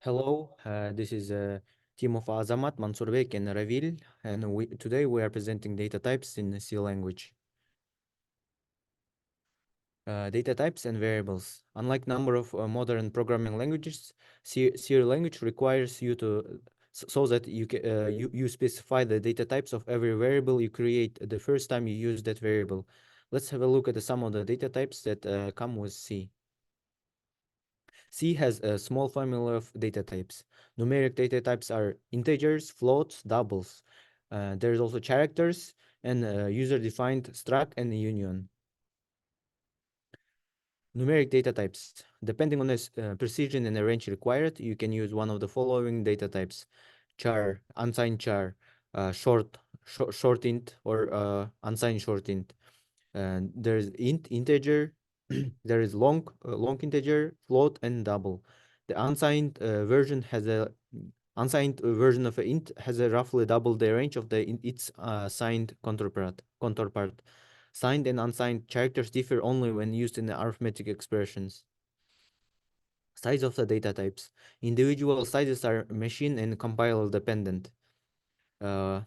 Hello, this is a team of Azamat, Mansur and Ravil, and today we are presenting data types in C language. Data types and variables. Unlike number of modern programming languages, C language requires you to so that you specify the data types of every variable you create the first time you use that variable. Let's have a look at some of the data types that come with C. C has a small family of data types. Numeric data types are integers, floats, doubles. There's also characters and user-defined struct and union. Numeric data types. Depending on the precision and the range required, you can use one of the following data types: char, unsigned char, short int, or unsigned short int. And there's integer, there is long integer, float, and double. The unsigned version of a int has a roughly double the range of its signed counterpart. Signed and unsigned characters differ only when used in the arithmetic expressions. Size of the data types. Individual sizes are machine and compiler dependent. Uh,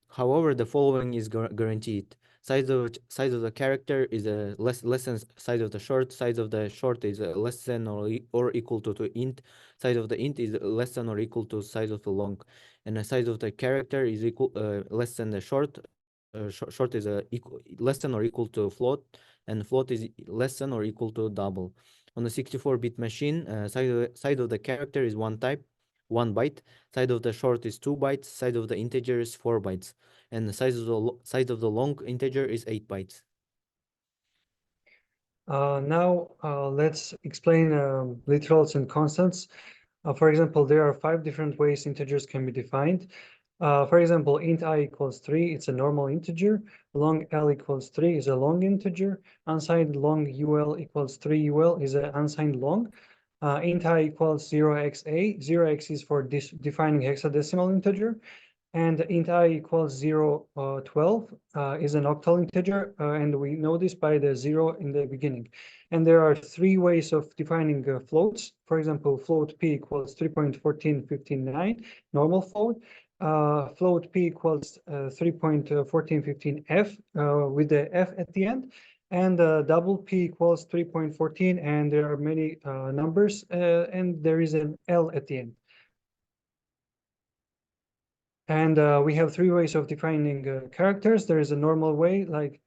However, the following is guaranteed. Size of the character is less than size of the short. Size of the short is less than or equal to int. Size of the int is less than or equal to size of the long, and the size of the character is equal less than the short. Short is less than or equal to float, and float is less than or equal to double. On a 64-bit machine, size of the character is one type, 1 byte. Side of the short is 2 bytes. Side of the integer is 4 bytes, and the size of the long integer is 8 bytes. Now let's explain literals and constants. For example, there are 5 different ways integers can be defined. For example, int I equals 3, it's a normal integer. Long L equals 3 is a long integer. Unsigned long UL equals 3 UL is an unsigned long. Int I equals 0xa. 0x is for defining hexadecimal integer. And int I equals 0, 12 is an octal integer, and we know this by the 0 in the beginning. And there are 3 ways of defining floats. For example, float p equals 3.14159, normal float. Float p equals 3.1415f with the f at the end. And double p equals 3.14, and there are many numbers, and there is an L at the end. And we have 3 ways of defining characters. There is a normal way, like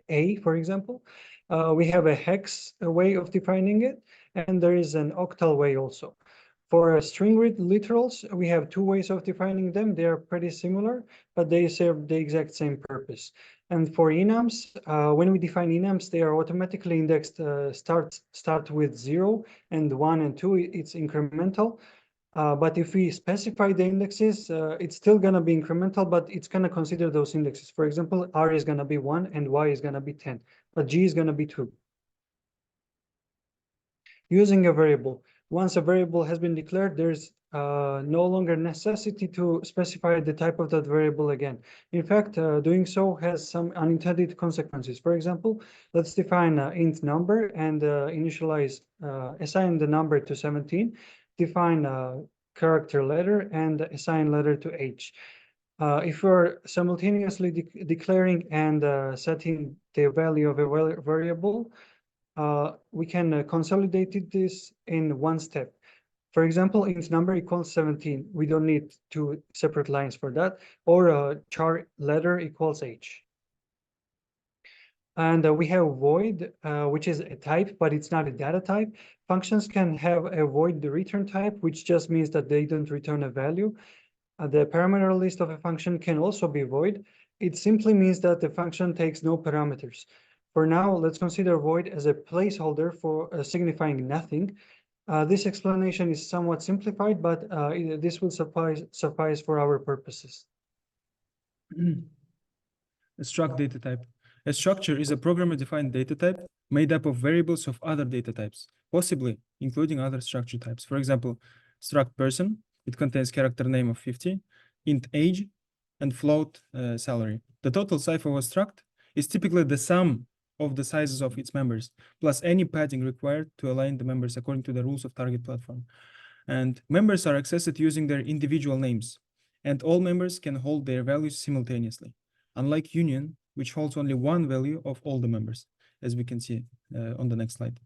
A, for example. We have a hex way of defining it, and there is an octal way also. For string literals, we have 2 ways of defining them. They are pretty similar, but they serve the exact same purpose. And for enums, when we define enums, they are automatically indexed, start with 0 and 1 and 2. It's incremental. But if we specify the indexes, it's still going to be incremental, but it's going to consider those indexes. For example, R is going to be 1 and Y is going to be 10, but G is going to be 2. Using a variable. Once a variable has been declared, there's no longer necessity to specify the type of that variable again. In fact, doing so has some unintended consequences. For example, let's define int number and assign the number to 17. Define character letter and assign letter to H. If we're simultaneously declaring and setting the value of a variable, we can consolidate this in one step. For example, int number equals 17. We don't need 2 separate lines for that. Or char letter equals H. And we have void, which is a type, but it's not a data type. Functions can have a void return type, which just means that they don't return a value. The parameter list of a function can also be void. It simply means that the function takes no parameters. For now, let's consider void as a placeholder for signifying nothing. This explanation is somewhat simplified, but this will suffice for our purposes. A struct data type. A structure is a programmer-defined data type made up of variables of other data types, possibly including other structure types. For example, struct person, it contains character name of 50, int age, and float salary. The total size of a struct is typically the sum of the sizes of its members, plus any padding required to align the members according to the rules of target platform. And members are accessed using their individual names, and all members can hold their values simultaneously, unlike union, which holds only one value of all the members, as we can see on the next slide.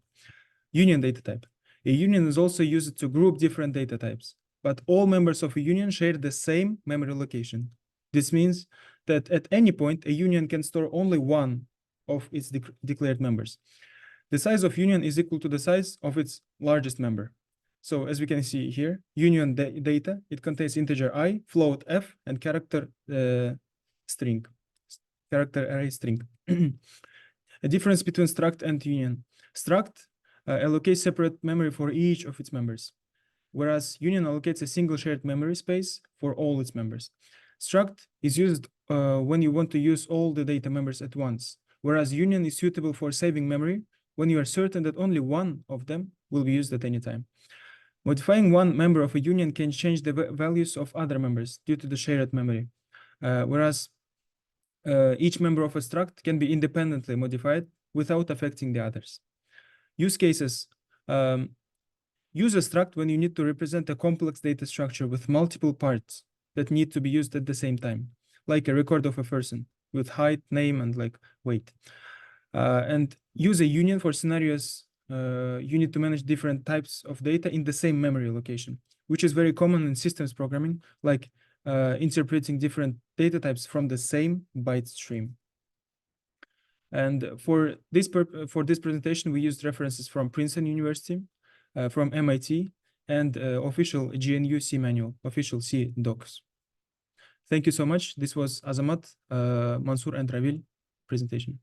Union data type. A union is also used to group different data types, but all members of a union share the same memory location. This means that at any point, a union can store only one of its declared members. The size of union is equal to the size of its largest member. So as we can see here, union data, it contains integer I, float f, and character string, character array string. A difference between struct and union. Struct allocates separate memory for each of its members, whereas union allocates a single shared memory space for all its members. Struct is used when you want to use all the data members at once, whereas union is suitable for saving memory when you are certain that only one of them will be used at any time. Modifying one member of a union can change the values of other members due to the shared memory, whereas each member of a struct can be independently modified without affecting the others. Use cases. Use a struct when you need to represent a complex data structure with multiple parts that need to be used at the same time, like a record of a person with height, name, and like weight. And use a union for scenarios you need to manage different types of data in the same memory location, which is very common in systems programming, like interpreting different data types from the same byte stream. And for this presentation, we used references from Princeton University, from MIT, and official GNU C manual, official C docs. Thank you so much. This was Azamat, Mansur, and Ravil presentation.